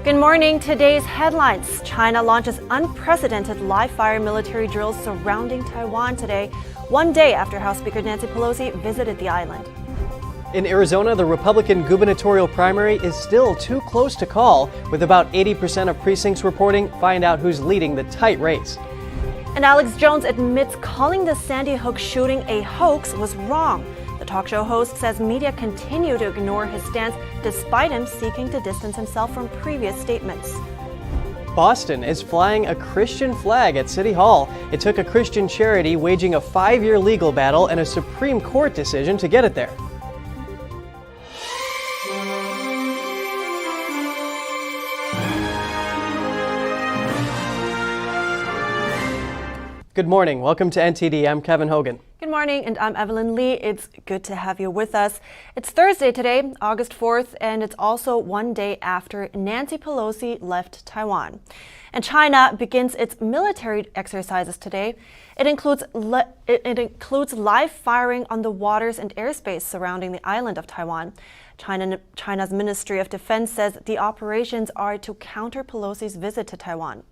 Good morning. Today's headlines. China launches unprecedented live-fire military drills surrounding Taiwan today, one day after House Speaker Nancy Pelosi visited the island. In Arizona, the Republican gubernatorial primary is still too close to call, with about 80% of precincts reporting. Find out who's leading the tight race. And Alex Jones admits calling the Sandy Hook shooting a hoax was wrong. The talk show host says media continue to ignore his stance despite him seeking to distance himself from previous statements. Boston is flying a Christian flag at City Hall. It took a Christian charity waging a 5-year legal battle and a Supreme Court decision to get it there. Good morning. Welcome to NTD. I'm Kevin Hogan. Good morning, and I'm Evelyn Lee. It's good to have you with us. It's Thursday today, August 4th, and it's also one day after Nancy Pelosi left Taiwan. And China begins its military exercises today. It includes live firing on the waters and airspace surrounding the island of Taiwan. China's Ministry of Defense says the operations are to counter Pelosi's visit to Taiwan.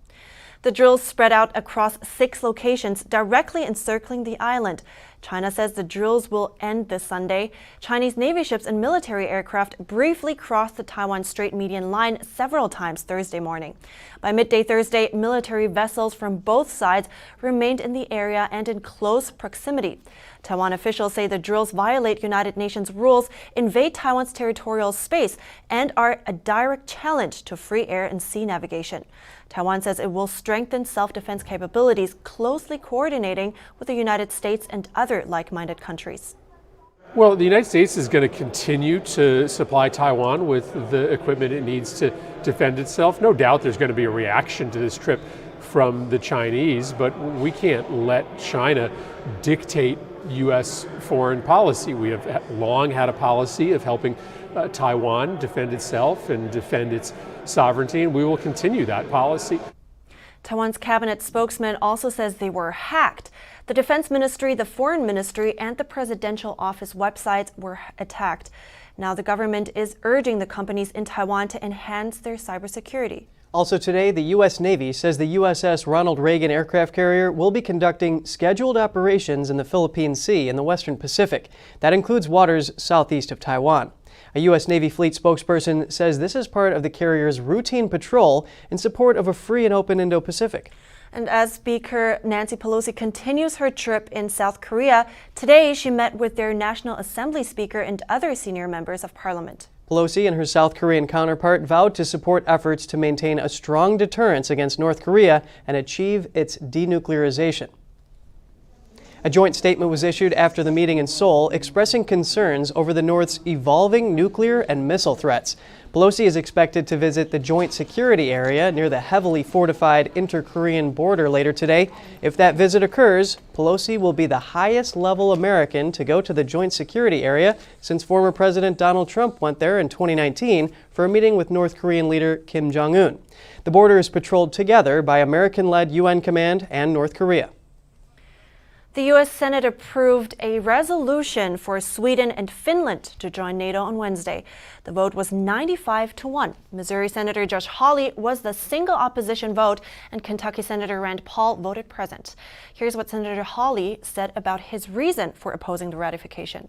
The drills spread out across 6 locations directly encircling the island. China says the drills will end this Sunday. Chinese Navy ships and military aircraft briefly crossed the Taiwan Strait median line several times Thursday morning. By midday Thursday, military vessels from both sides remained in the area and in close proximity. Taiwan officials say the drills violate United Nations rules, invade Taiwan's territorial space, and are a direct challenge to free air and sea navigation. Taiwan says it will strengthen self-defense capabilities, closely coordinating with the United States and other like-minded countries. Well, the United States is going to continue to supply Taiwan with the equipment it needs to defend itself. No doubt there's going to be a reaction to this trip from the Chinese, but we can't let China dictate U.S. foreign policy. We have long had a policy of helping Taiwan defend itself and defend its sovereignty, and we will continue that policy. Taiwan's cabinet spokesman also says they were hacked. The Defense Ministry, the Foreign Ministry, and the Presidential Office websites were attacked. Now the government is urging the companies in Taiwan to enhance their cybersecurity. Also today, the U.S. Navy says the USS Ronald Reagan aircraft carrier will be conducting scheduled operations in the Philippine Sea in the Western Pacific. That includes waters southeast of Taiwan. A U.S. Navy fleet spokesperson says this is part of the carrier's routine patrol in support of a free and open Indo-Pacific. And as Speaker Nancy Pelosi continues her trip in South Korea, today she met with their National Assembly Speaker and other senior members of Parliament. Pelosi and her South Korean counterpart vowed to support efforts to maintain a strong deterrence against North Korea and achieve its denuclearization. A joint statement was issued after the meeting in Seoul expressing concerns over the North's evolving nuclear and missile threats. Pelosi is expected to visit the joint security area near the heavily fortified inter-Korean border later today. If that visit occurs, Pelosi will be the highest-level American to go to the joint security area since former President Donald Trump went there in 2019 for a meeting with North Korean leader Kim Jong-un. The border is patrolled together by American-led UN Command and North Korea. The U.S. Senate approved a resolution for Sweden and Finland to join NATO on Wednesday. The vote was 95-1. Missouri Senator Josh Hawley was the single opposition vote, and Kentucky Senator Rand Paul voted present. Here's what Senator Hawley said about his reason for opposing the ratification.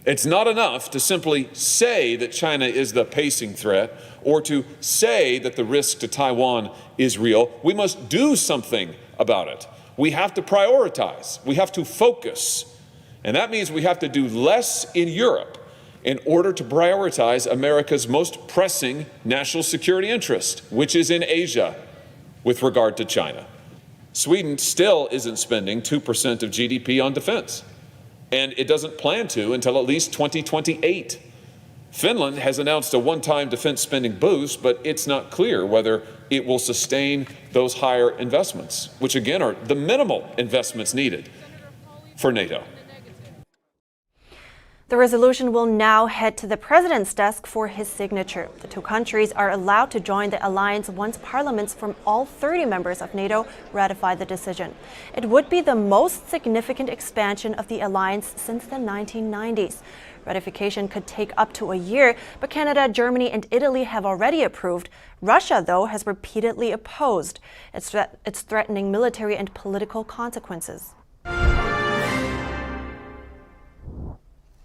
It's not enough to simply say that China is the pacing threat or to say that the risk to Taiwan is real. We must do something about it. We have to prioritize, we have to focus, and that means we have to do less in Europe in order to prioritize America's most pressing national security interest, which is in Asia with regard to China. Sweden still isn't spending 2% of GDP on defense, and it doesn't plan to until at least 2028. Finland has announced a one-time defense spending boost, but it's not clear whether it will sustain those higher investments, which again are the minimal investments needed for NATO. The resolution will now head to the president's desk for his signature. The two countries are allowed to join the alliance once parliaments from all 30 members of NATO ratify the decision. It would be the most significant expansion of the alliance since the 1990s. Ratification could take up to a year, but Canada, Germany, and Italy have already approved. Russia, though, has repeatedly opposed. It's threatening military and political consequences.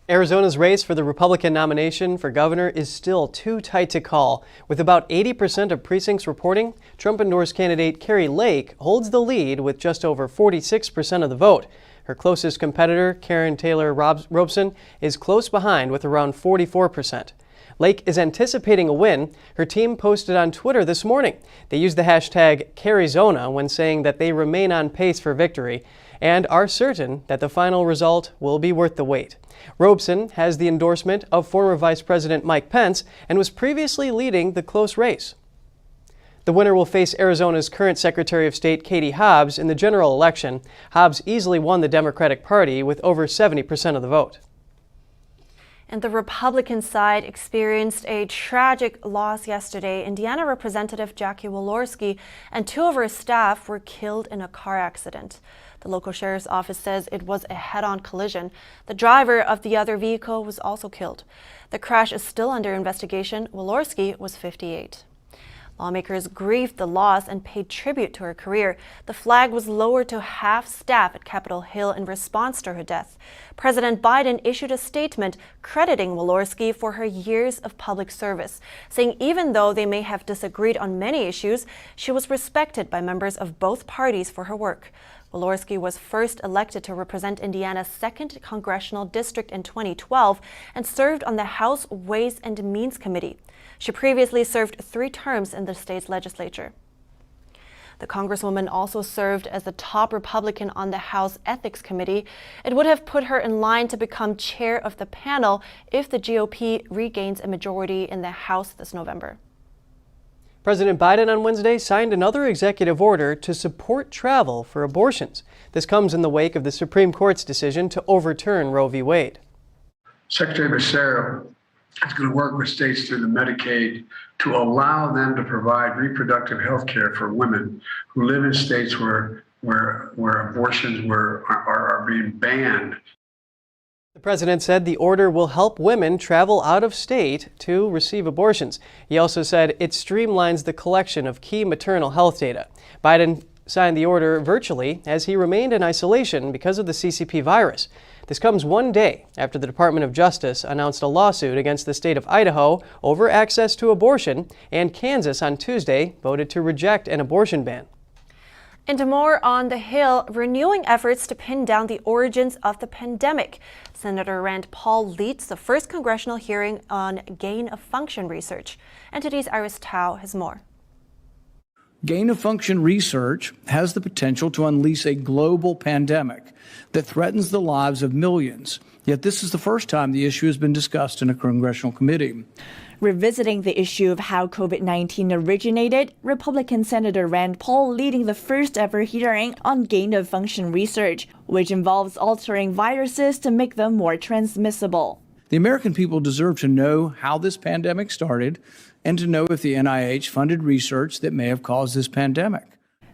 Arizona's race for the Republican nomination for governor is still too tight to call. With about 80% of precincts reporting, Trump-endorsed candidate Kari Lake holds the lead with just over 46% of the vote. Her closest competitor, Karen Taylor Robson, is close behind with around 44%. Lake is anticipating a win. Her team posted on Twitter this morning. They used the hashtag Carizona when saying that they remain on pace for victory and are certain that the final result will be worth the wait. Robeson has the endorsement of former Vice President Mike Pence and was previously leading the close race. The winner will face Arizona's current Secretary of State Katie Hobbs in the general election. Hobbs easily won the Democratic Party with over 70% of the vote. And the Republican side experienced a tragic loss yesterday. Indiana Representative Jackie Walorski and two of her staff were killed in a car accident. The local sheriff's office says it was a head-on collision. The driver of the other vehicle was also killed. The crash is still under investigation. Walorski was 58. Lawmakers grieved the loss and paid tribute to her career. The flag was lowered to half staff at Capitol Hill in response to her death. President Biden issued a statement crediting Walorski for her years of public service, saying even though they may have disagreed on many issues, she was respected by members of both parties for her work. Walorski was first elected to represent Indiana's 2nd Congressional District in 2012 and served on the House Ways and Means Committee. She previously served 3 terms in the state's legislature. The Congresswoman also served as the top Republican on the House Ethics Committee. It would have put her in line to become chair of the panel if the GOP regains a majority in the House this November. President Biden on Wednesday signed another executive order to support travel for abortions. This comes in the wake of the Supreme Court's decision to overturn Roe v. Wade. Secretary Becerra is going to work with states through the Medicaid to allow them to provide reproductive health care for women who live in states where abortions are being banned. The president said the order will help women travel out of state to receive abortions. He also said it streamlines the collection of key maternal health data. Biden signed the order virtually as he remained in isolation because of the CCP virus. This comes one day after the Department of Justice announced a lawsuit against the state of Idaho over access to abortion, and Kansas on Tuesday voted to reject an abortion ban. And more on the Hill, renewing efforts to pin down the origins of the pandemic. Senator Rand Paul leads the first congressional hearing on gain-of-function research. NTD's Iris Tao has more. Gain-of-function research has the potential to unleash a global pandemic that threatens the lives of millions. Yet this is the first time the issue has been discussed in a congressional committee. Revisiting the issue of how COVID-19 originated, Republican Senator Rand Paul leading the first ever hearing on gain-of-function research, which involves altering viruses to make them more transmissible. The American people deserve to know how this pandemic started and to know if the NIH funded research that may have caused this pandemic.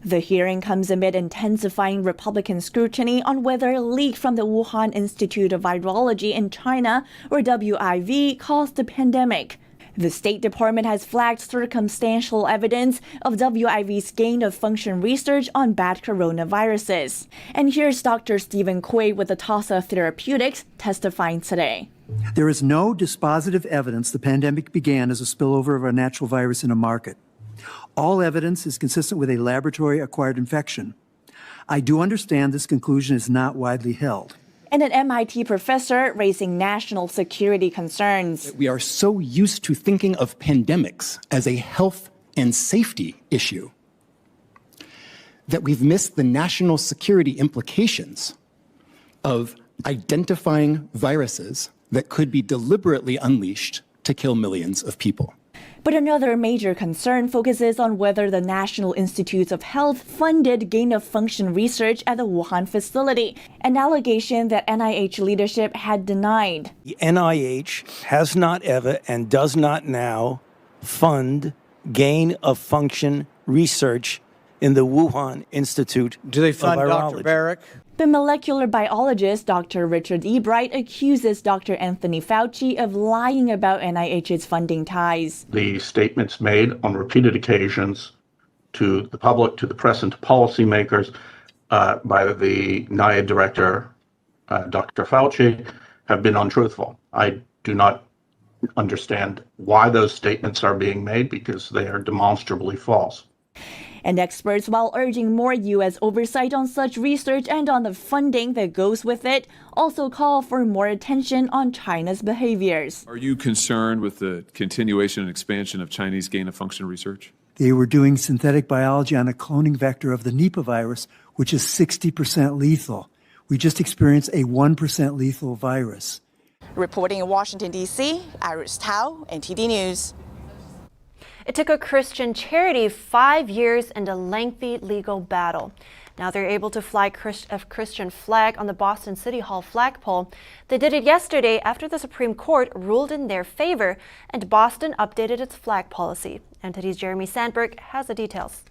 The hearing comes amid intensifying Republican scrutiny on whether a leak from the Wuhan Institute of Virology in China, or WIV, caused the pandemic. The State Department has flagged circumstantial evidence of WIV's gain-of-function research on bad coronaviruses. And here's Dr. Stephen Quay with Atasa Therapeutics testifying today. There is no dispositive evidence the pandemic began as a spillover of a natural virus in a market. All evidence is consistent with a laboratory-acquired infection. I do understand this conclusion is not widely held. And an MIT professor raising national security concerns. We are so used to thinking of pandemics as a health and safety issue that we've missed the national security implications of identifying viruses that could be deliberately unleashed to kill millions of people. But another major concern focuses on whether the National Institutes of Health funded gain-of-function research at the Wuhan facility, an allegation that NIH leadership had denied. The NIH has not ever and does not now fund gain-of-function research in the Wuhan Institute of Virology. Do they fund Dr. Barrick? The molecular biologist Dr. Richard E. Bright accuses Dr. Anthony Fauci of lying about NIH's funding ties. The statements made on repeated occasions to the public, to the press, and to policymakers by the NIAID director, Dr. Fauci, have been untruthful. I do not understand why those statements are being made because they are demonstrably false. And experts, while urging more U.S. oversight on such research and on the funding that goes with it, also call for more attention on China's behaviors. Are you concerned with the continuation and expansion of Chinese gain-of-function research? They were doing synthetic biology on a cloning vector of the Nipah virus, which is 60% lethal. We just experienced a 1% lethal virus. Reporting in Washington, D.C., Iris Tao, NTD News. It took a Christian charity 5 years and a lengthy legal battle. Now they're able to fly a Christian flag on the Boston City Hall flagpole. They did it yesterday after the Supreme Court ruled in their favor and Boston updated its flag policy. NTD's Jeremy Sandberg has the details.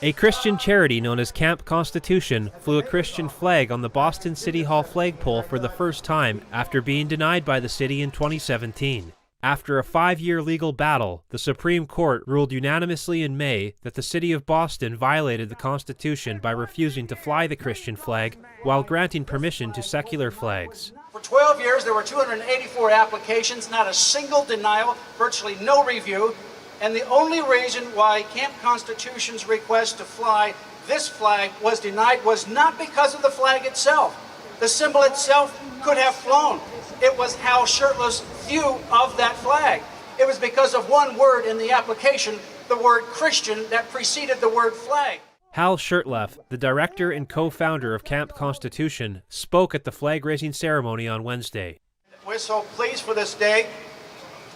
A Christian charity known as Camp Constitution flew a Christian flag on the Boston City Hall flagpole for the first time after being denied by the city in 2017. After a 5-year legal battle, the Supreme Court ruled unanimously in May that the city of Boston violated the Constitution by refusing to fly the Christian flag while granting permission to secular flags. For 12 years, there were 284 applications, not a single denial, virtually no review, and the only reason why Camp Constitution's request to fly this flag was denied was not because of the flag itself. The symbol itself could have flown. It was Hal's shirtless view of that flag. It was because of one word in the application, the word Christian, that preceded the word flag. Hal Shurtleff, the director and co-founder of Camp Constitution, spoke at the flag-raising ceremony on Wednesday. We're so pleased for this day.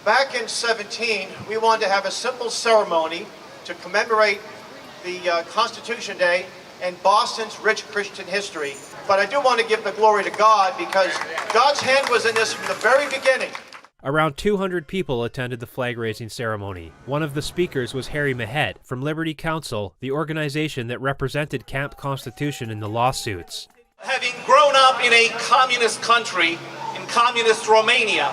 Back in 17, we wanted to have a simple ceremony to commemorate the Constitution Day and Boston's rich Christian history. But I do want to give the glory to God because God's hand was in this from the very beginning. Around 200 people attended the flag-raising ceremony. One of the speakers was Harry Mahet from Liberty Counsel, the organization that represented Camp Constitution in the lawsuits. Having grown up in a communist country, in communist Romania,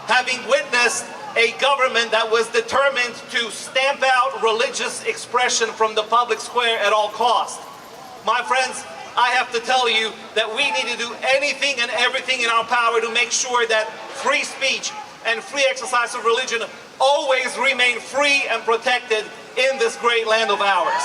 having witnessed a government that was determined to stamp out religious expression from the public square at all costs, my friends, I have to tell you that we need to do anything and everything in our power to make sure that free speech and free exercise of religion always remain free and protected in this great land of ours.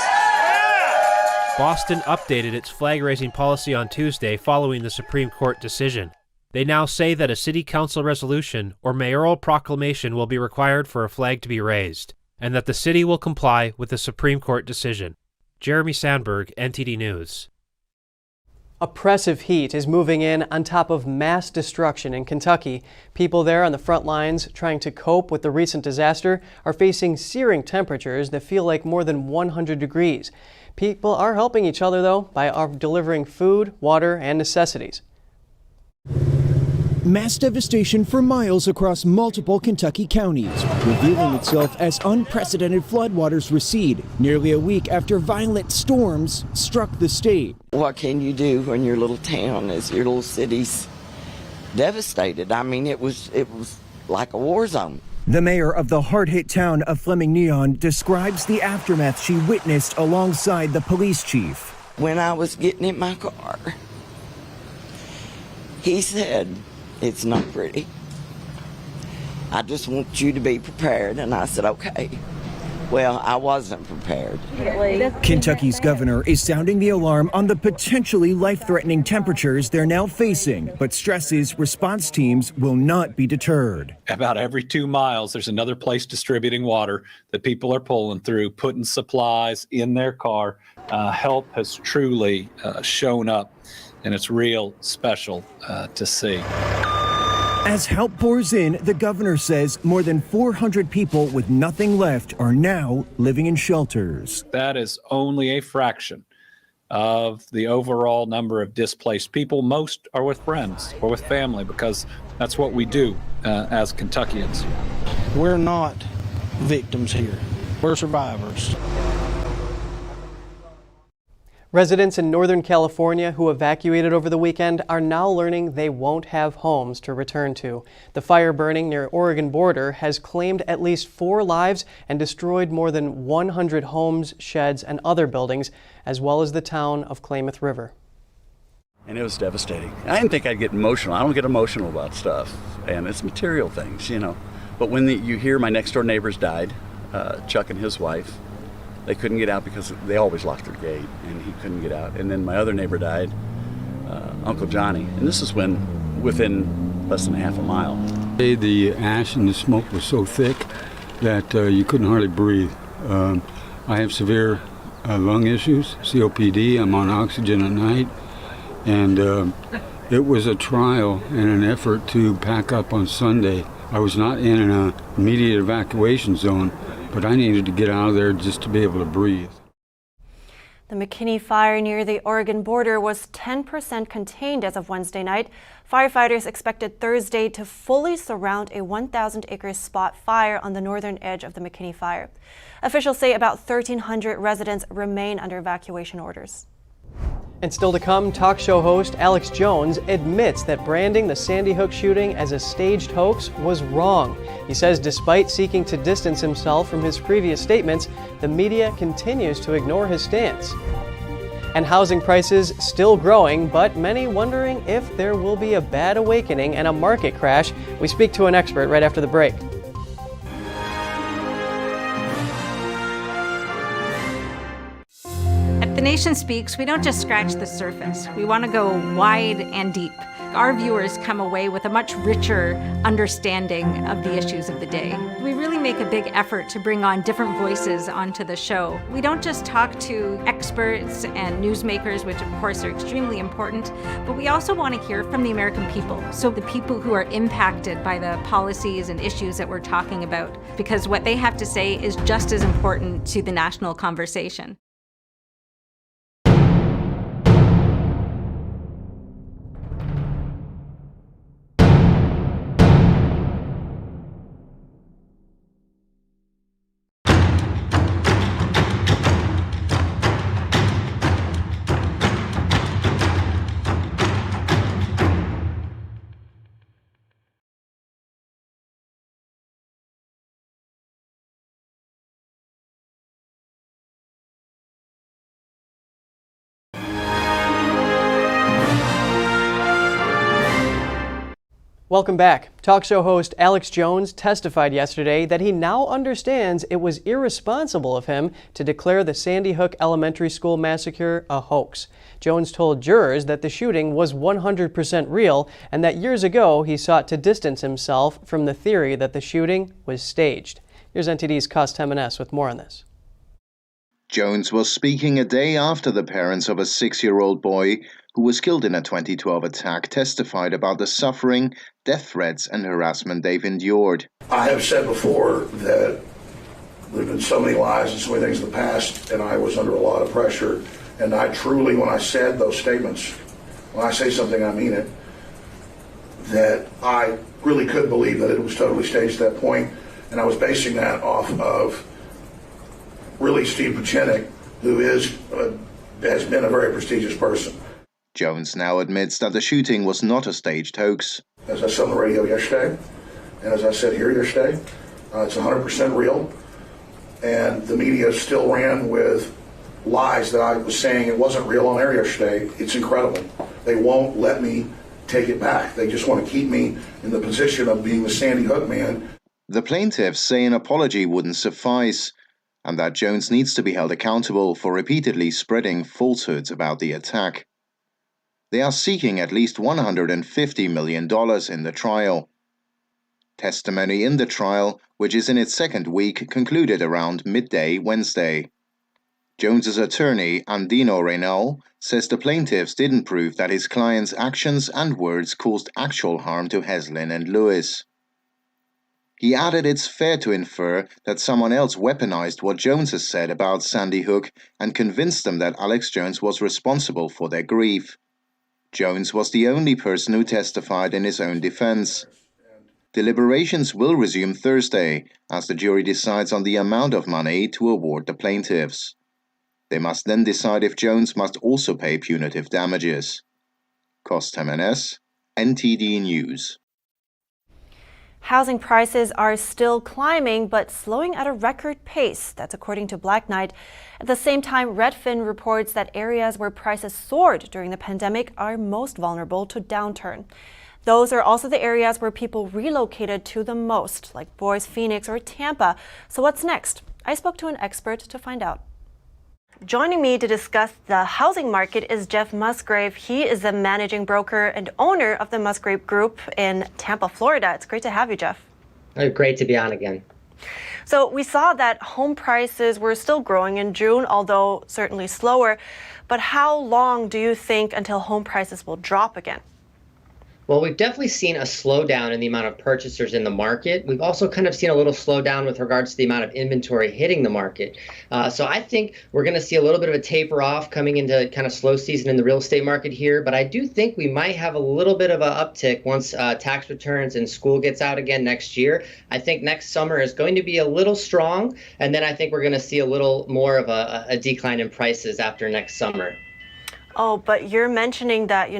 Boston updated its flag-raising policy on Tuesday following the Supreme Court decision. They now say that a city council resolution or mayoral proclamation will be required for a flag to be raised, and that the city will comply with the Supreme Court decision. Jeremy Sandberg, NTD News. Oppressive heat is moving in on top of mass destruction in Kentucky. People there on the front lines trying to cope with the recent disaster are facing searing temperatures that feel like more than 100 degrees. People are helping each other, though, by delivering food, water, and necessities. Mass devastation for miles across multiple Kentucky counties, revealing itself as unprecedented floodwaters recede nearly a week after violent storms struck the state. What can you do when your little town is, your little city's devastated? I mean, it was like a war zone. The mayor of the hard-hit town of Fleming Neon describes the aftermath she witnessed alongside the police chief. When I was getting in my car, he said, "It's not pretty. I just want you to be prepared." And I said, okay. Well, I wasn't prepared. Kentucky's governor is sounding the alarm on the potentially life-threatening temperatures they're now facing, but stresses response teams will not be deterred. About every 2 miles, there's another place distributing water that people are pulling through, putting supplies in their car. Help has truly shown up, and it's real special to see. As help pours in, the governor says more than 400 people with nothing left are now living in shelters. That is only a fraction of the overall number of displaced people. Most are with friends or with family because that's what we do as Kentuckians. We're not victims here. We're survivors. Residents in Northern California who evacuated over the weekend are now learning they won't have homes to return to. The fire burning near Oregon border has claimed at least 4 lives and destroyed more than 100 homes, sheds, and other buildings, as well as the town of Klamath River. And it was devastating. I didn't think I'd get emotional. I don't get emotional about stuff, and it's material things, you know. But when you hear my next door neighbors died, Chuck and his wife, they couldn't get out because they always locked their gate, and he couldn't get out. And then my other neighbor died, Uncle Johnny, and this is within less than half a mile. The ash and the smoke was so thick that you couldn't hardly breathe. I have severe lung issues, COPD. I'm on oxygen at night, and it was a trial and an effort to pack up on Sunday. I was not in an immediate evacuation zone, but I needed to get out of there just to be able to breathe. The McKinney fire near the Oregon border was 10% contained as of Wednesday night. Firefighters expected Thursday to fully surround a 1,000-acre spot fire on the northern edge of the McKinney fire. Officials say about 1,300 residents remain under evacuation orders. And still to come, talk show host Alex Jones admits that branding the Sandy Hook shooting as a staged hoax was wrong. He says despite seeking to distance himself from his previous statements, the media continues to ignore his stance. And housing prices still growing, but many wondering if there will be a bad awakening and a market crash. We speak to an expert right after the break. The Nation Speaks, we don't just scratch the surface. We want to go wide and deep. Our viewers come away with a much richer understanding of the issues of the day. We really make a big effort to bring on different voices onto the show. We don't just talk to experts and newsmakers, which of course are extremely important, but we also want to hear from the American people. So the people who are impacted by the policies and issues that we're talking about, because what they have to say is just as important to the national conversation. Welcome back. Talk show host Alex Jones testified yesterday that he now understands it was irresponsible of him to declare the Sandy Hook Elementary School massacre a hoax. Jones told jurors that the shooting was 100% real and that years ago he sought to distance himself from the theory that the shooting was staged. Here's NTD's Cos Temenes with more on this. Jones was speaking a day after the parents of a 6-year-old boy who was killed in a 2012 attack testified about the suffering, death threats, and harassment they've endured. I have said before that there have been so many lies and so many things in the past, and I was under a lot of pressure. And I truly, when I said those statements, when I say something, I mean it, that I really could believe that it was totally staged at that point. And I was basing that off of really Steve Pachenik, who has been a very prestigious person. Jones now admits that the shooting was not a staged hoax. As I said on the radio yesterday, and as I said here yesterday, it's 100% real. And the media still ran with lies that I was saying it wasn't real on air yesterday. It's incredible. They won't let me take it back. They just want to keep me in the position of being the Sandy Hook man. The plaintiffs say an apology wouldn't suffice, and that Jones needs to be held accountable for repeatedly spreading falsehoods about the attack. They are seeking at least $150 million in the trial. Testimony in the trial, which is in its second week, concluded around midday Wednesday. Jones's attorney, Andino Reynal, says the plaintiffs didn't prove that his client's actions and words caused actual harm to Heslin and Lewis. He added it's fair to infer that someone else weaponized what Jones has said about Sandy Hook and convinced them that Alex Jones was responsible for their grief. Jones was the only person who testified in his own defense. Deliberations will resume Thursday as the jury decides on the amount of money to award the plaintiffs. They must then decide if Jones must also pay punitive damages. Cost Jimenez, NTD News. Housing prices are still climbing, but slowing at a record pace. That's according to Black Knight. At the same time, Redfin reports that areas where prices soared during the pandemic are most vulnerable to downturn. Those are also the areas where people relocated to the most, like Boise, Phoenix, or Tampa. So what's next? I spoke to an expert to find out. Joining me to discuss the housing market is Jeff Musgrave. He is the managing broker and owner of the Musgrave Group in Tampa, Florida. It's great to have you, Jeff. Great to be on again. So we saw that home prices were still growing in June, although certainly slower. But how long do you think until home prices will drop again? Well, we've definitely seen a slowdown in the amount of purchasers in the market. We've also kind of seen a little slowdown with regards to the amount of inventory hitting the market. So I think we're going to see a little bit of a taper off coming into kind of slow season in the real estate market here. But I do think we might have a little bit of an uptick once tax returns and school gets out again next year. I think next summer is going to be a little strong. And then I think we're going to see a little more of a decline in prices after next summer. Oh, but you're mentioning that,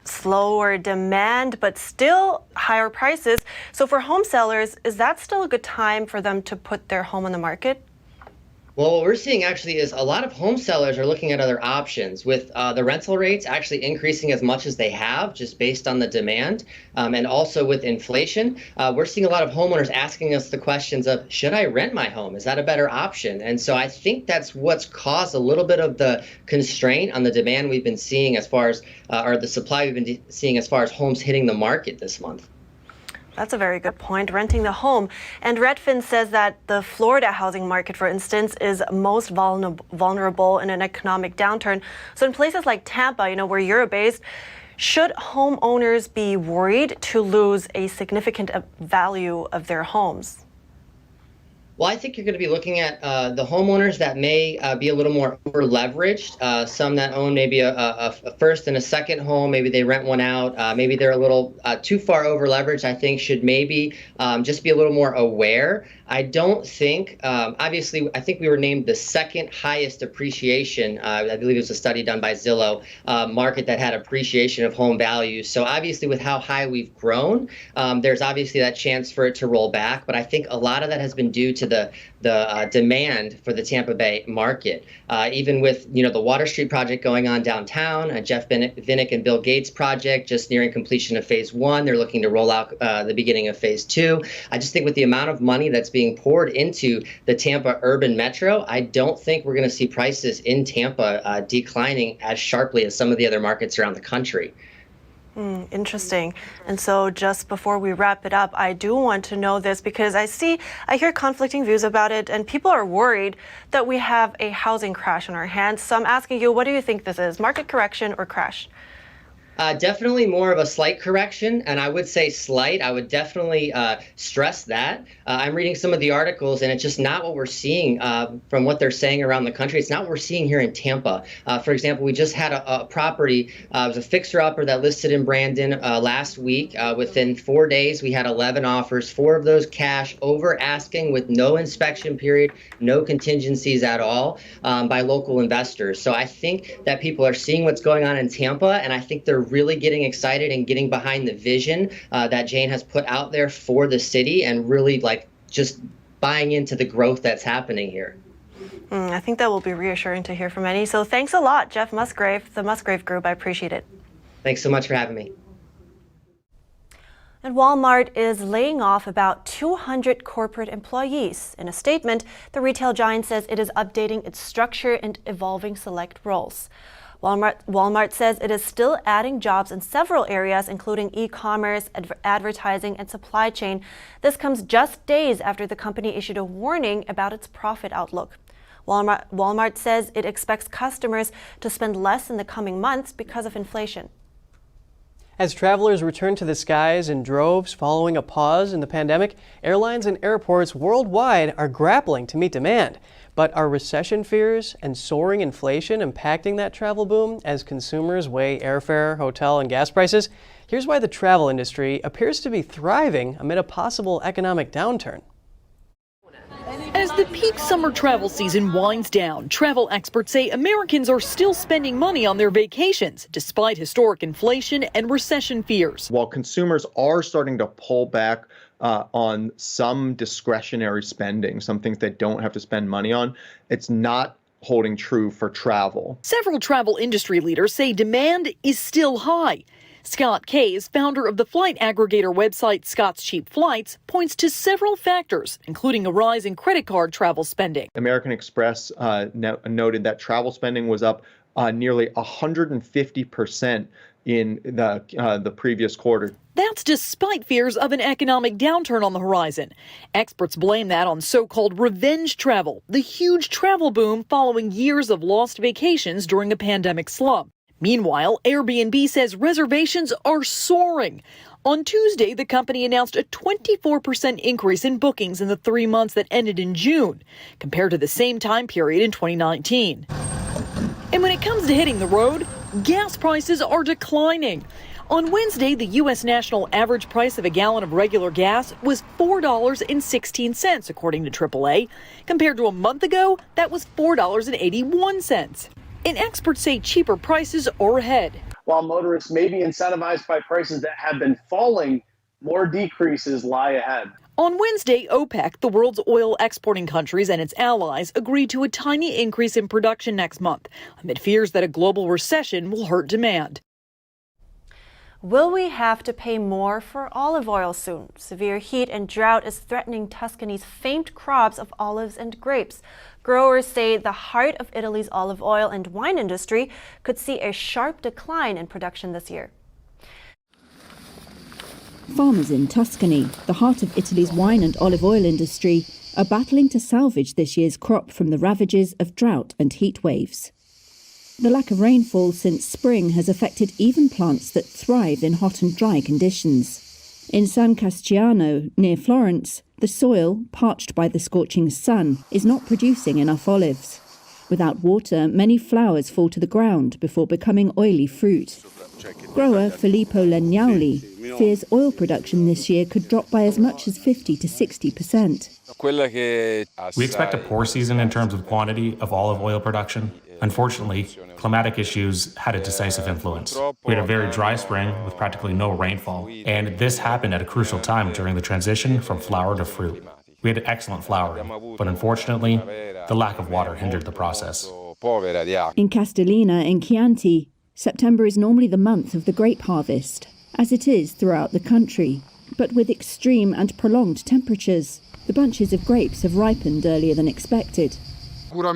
slower demand, but still higher prices. So for home sellers, is that still a good time for them to put their home on the market? Well, what we're seeing actually is a lot of home sellers are looking at other options with the rental rates actually increasing as much as they have just based on the demand. And also with inflation, we're seeing a lot of homeowners asking us the questions of, should I rent my home? Is that a better option? And so I think that's what's caused a little bit of the constraint on the demand we've been seeing as far as, or the supply we've been seeing as far as homes hitting the market this month. That's a very good point, renting the home. And Redfin says that the Florida housing market, for instance, is most vulnerable in an economic downturn. So in places like Tampa, where you're based, should homeowners be worried to lose a significant value of their homes? Well, I think you're going to be looking at the homeowners that may be a little more over leveraged. Some that own maybe a first and a second home, maybe they rent one out. Maybe they're a little too far over leveraged. I think should maybe just be a little more aware. I don't think, obviously, I think we were named the second highest appreciation. I believe it was a study done by Zillow, market that had appreciation of home values. So obviously with how high we've grown, there's obviously that chance for it to roll back. But I think a lot of that has been due to the demand for the Tampa Bay market. Even with, the Water Street project going on downtown, Jeff Vinnick and Bill Gates project just nearing completion of phase 1. They're looking to roll out the beginning of phase 2. I just think with the amount of money that's being poured into the Tampa urban metro, I don't think we're going to see prices in Tampa declining as sharply as some of the other markets around the country. Interesting. And so just before we wrap it up, I do want to know this because I hear conflicting views about it and people are worried that we have a housing crash on our hands. So I'm asking you, what do you think this is? Market correction or crash? Definitely more of a slight correction, and I would say slight. I would definitely stress that. I'm reading some of the articles, and it's just not what we're seeing from what they're saying around the country. It's not what we're seeing here in Tampa. For example, we just had a property, it was a fixer-upper that listed in Brandon last week. Within 4 days, we had 11 offers, 4 of those cash over asking with no inspection period, no contingencies at all by local investors. So I think that people are seeing what's going on in Tampa, and I think they're really getting excited and getting behind the vision that Jane has put out there for the city and really just buying into the growth that's happening here. I think that will be reassuring to hear from many. So thanks a lot, Jeff Musgrave, the Musgrave Group. I appreciate it. Thanks so much for having me. And Walmart is laying off about 200 corporate employees. In a statement, the retail giant says it is updating its structure and evolving select roles. Walmart says it is still adding jobs in several areas, including e-commerce, advertising, and supply chain. This comes just days after the company issued a warning about its profit outlook. Walmart says it expects customers to spend less in the coming months because of inflation. As travelers return to the skies in droves following a pause in the pandemic, airlines and airports worldwide are grappling to meet demand. But are recession fears and soaring inflation impacting that travel boom as consumers weigh airfare, hotel, and gas prices? Here's why the travel industry appears to be thriving amid a possible economic downturn. As the peak summer travel season winds down, travel experts say Americans are still spending money on their vacations, despite historic inflation and recession fears. While consumers are starting to pull back on some discretionary spending, some things they don't have to spend money on, it's not holding true for travel. Several travel industry leaders say demand is still high. Scott Kays, founder of the flight aggregator website Scott's Cheap Flights, points to several factors, including a rise in credit card travel spending. American Express noted that travel spending was up nearly 150% in the previous quarter. That's despite fears of an economic downturn on the horizon. Experts blame that on so-called revenge travel, the huge travel boom following years of lost vacations during a pandemic slump. Meanwhile, Airbnb says reservations are soaring. On Tuesday, the company announced a 24% increase in bookings in the 3 months that ended in June, compared to the same time period in 2019. And when it comes to hitting the road, gas prices are declining. On Wednesday, the U.S. national average price of a gallon of regular gas was $4.16, according to AAA. Compared to a month ago, that was $4.81. And experts say cheaper prices are ahead. While motorists may be incentivized by prices that have been falling, more decreases lie ahead. On Wednesday, OPEC, the world's oil exporting countries and its allies, agreed to a tiny increase in production next month, amid fears that a global recession will hurt demand. Will we have to pay more for olive oil soon? Severe heat and drought is threatening Tuscany's famed crops of olives and grapes. Growers say the heart of Italy's olive oil and wine industry could see a sharp decline in production this year. Farmers in Tuscany, the heart of Italy's wine and olive oil industry, are battling to salvage this year's crop from the ravages of drought and heat waves. The lack of rainfall since spring has affected even plants that thrive in hot and dry conditions. In San Casciano, near Florence, the soil, parched by the scorching sun, is not producing enough olives. Without water, many flowers fall to the ground before becoming oily fruit. Grower Filippo Legnauli fears oil production this year could drop by as much as 50 to 60%. We expect a poor season in terms of quantity of olive oil production. Unfortunately, climatic issues had a decisive influence. We had a very dry spring with practically no rainfall, and this happened at a crucial time during the transition from flower to fruit. We had excellent flowering, but unfortunately, the lack of water hindered the process. In Castellina, in Chianti, September is normally the month of the grape harvest, as it is throughout the country. But with extreme and prolonged temperatures, the bunches of grapes have ripened earlier than expected. We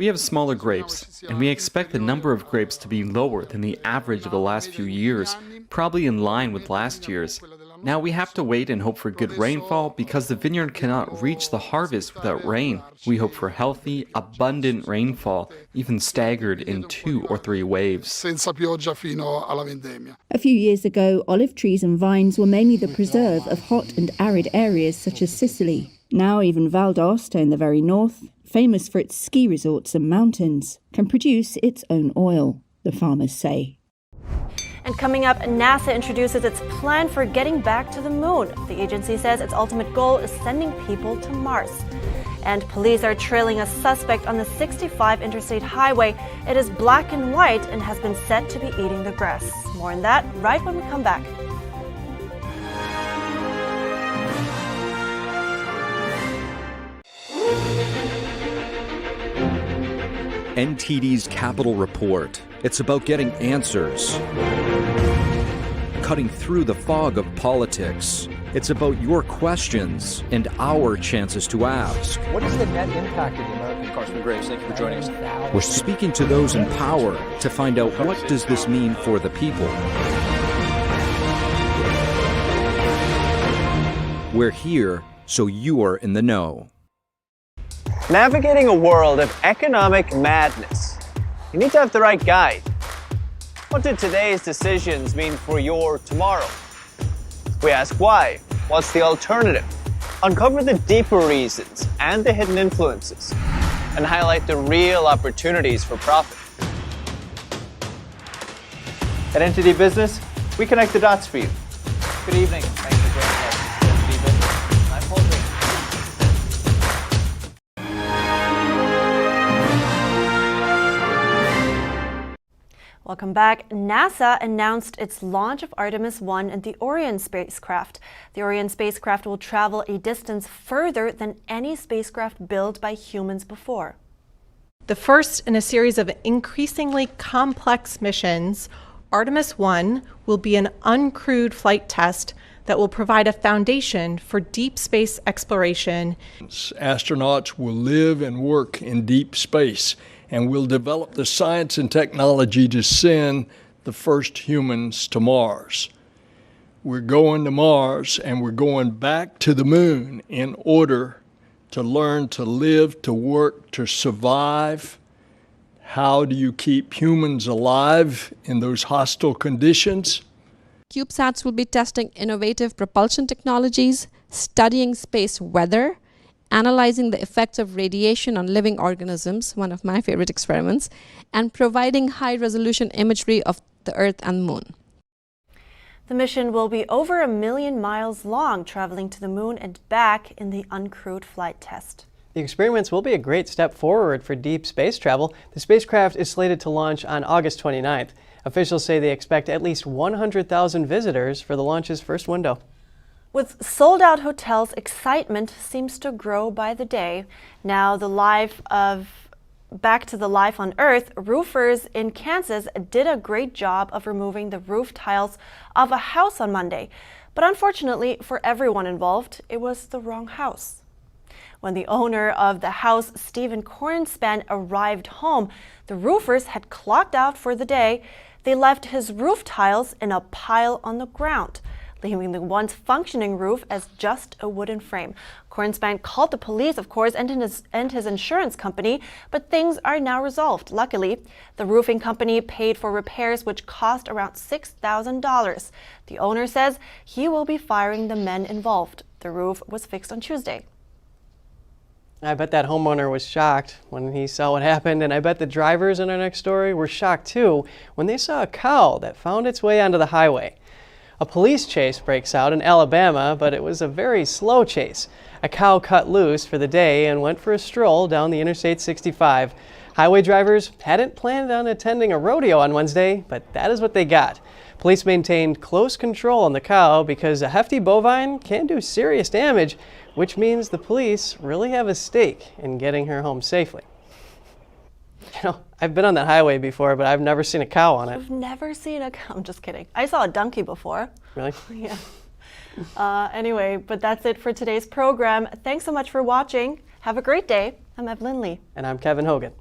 have smaller grapes, and we expect the number of grapes to be lower than the average of the last few years, probably in line with last year's. Now we have to wait and hope for good rainfall because the vineyard cannot reach the harvest without rain. We hope for healthy, abundant rainfall, even staggered in 2 or 3 waves. A few years ago, olive trees and vines were mainly the preserve of hot and arid areas such as Sicily. Now even Val d'Aosta in the very north, famous for its ski resorts and mountains, can produce its own oil, the farmers say. And coming up, NASA introduces its plan for getting back to the moon. The agency says its ultimate goal is sending people to Mars. And police are trailing a suspect on the 65 Interstate Highway. It is black and white and has been said to be eating the grass. More on that right when we come back. NTD's Capital Report. It's about getting answers, cutting through the fog of politics. It's about your questions and our chances to ask. What is the net impact of the American Carson Graves? Thank you for joining us. We're speaking to those in power to find out what does this mean for the people. We're here so you are in the know. Navigating a world of economic madness, you need to have the right guide. What do today's decisions mean for your tomorrow? We ask why. What's the alternative? Uncover the deeper reasons and the hidden influences, and highlight the real opportunities for profit. At NTD Business, we connect the dots for you. Good evening. Thanks for joining us. NTD Business. I'm Paul Green. Welcome back. NASA announced its launch of Artemis 1 and the Orion spacecraft. The Orion spacecraft will travel a distance further than any spacecraft built by humans before. The first in a series of increasingly complex missions, Artemis 1 will be an uncrewed flight test that will provide a foundation for deep space exploration. Astronauts will live and work in deep space, and we'll develop the science and technology to send the first humans to Mars. We're going to Mars, and we're going back to the moon in order to learn to live, to work, to survive. How do you keep humans alive in those hostile conditions? CubeSats will be testing innovative propulsion technologies, studying space weather, analyzing the effects of radiation on living organisms, one of my favorite experiments, and providing high-resolution imagery of the Earth and Moon. The mission will be over 1 million miles long, traveling to the moon and back in the uncrewed flight test. The experiments will be a great step forward for deep space travel. The spacecraft is slated to launch on August 29th. Officials say they expect at least 100,000 visitors for the launch's first window. With sold-out hotels, excitement seems to grow by the day. Now, back to the life on Earth, roofers in Kansas did a great job of removing the roof tiles of a house on Monday. But unfortunately for everyone involved, it was the wrong house. When the owner of the house, Stephen Cornspan, arrived home, the roofers had clocked out for the day. They left his roof tiles in a pile on the ground, leaving the once functioning roof as just a wooden frame. Cornspan called the police, of course, and his insurance company, but things are now resolved. Luckily, the roofing company paid for repairs, which cost around $6,000. The owner says he will be firing the men involved. The roof was fixed on Tuesday. I bet that homeowner was shocked when he saw what happened, and I bet the drivers in our next story were shocked too when they saw a cow that found its way onto the highway. A police chase breaks out in Alabama, but it was a very slow chase. A cow cut loose for the day and went for a stroll down the Interstate 65. Highway drivers hadn't planned on attending a rodeo on Wednesday, but that is what they got. Police maintained close control on the cow because a hefty bovine can do serious damage, which means the police really have a stake in getting her home safely. You know, I've been on that highway before, but I've never seen a cow on it. I've never seen a cow. I'm just kidding. I saw a donkey before. Really? Yeah. Anyway, but that's it for today's program. Thanks so much for watching. Have a great day. I'm Evelyn Lee. And I'm Kevin Hogan.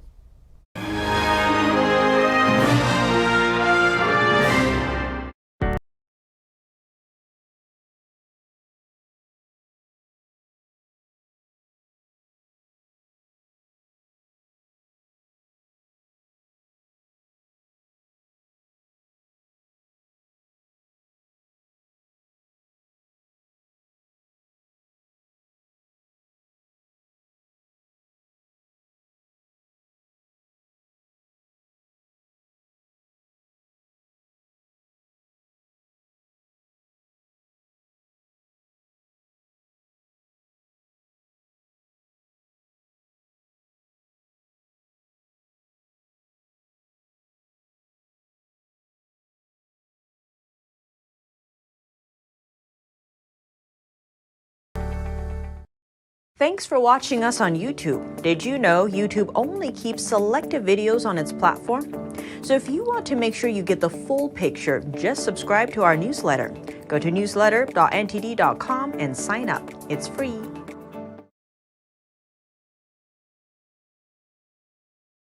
Thanks for watching us on YouTube. Did you know YouTube only keeps selective videos on its platform? So if you want to make sure you get the full picture, just subscribe to our newsletter. Go to newsletter.ntd.com and sign up. It's free.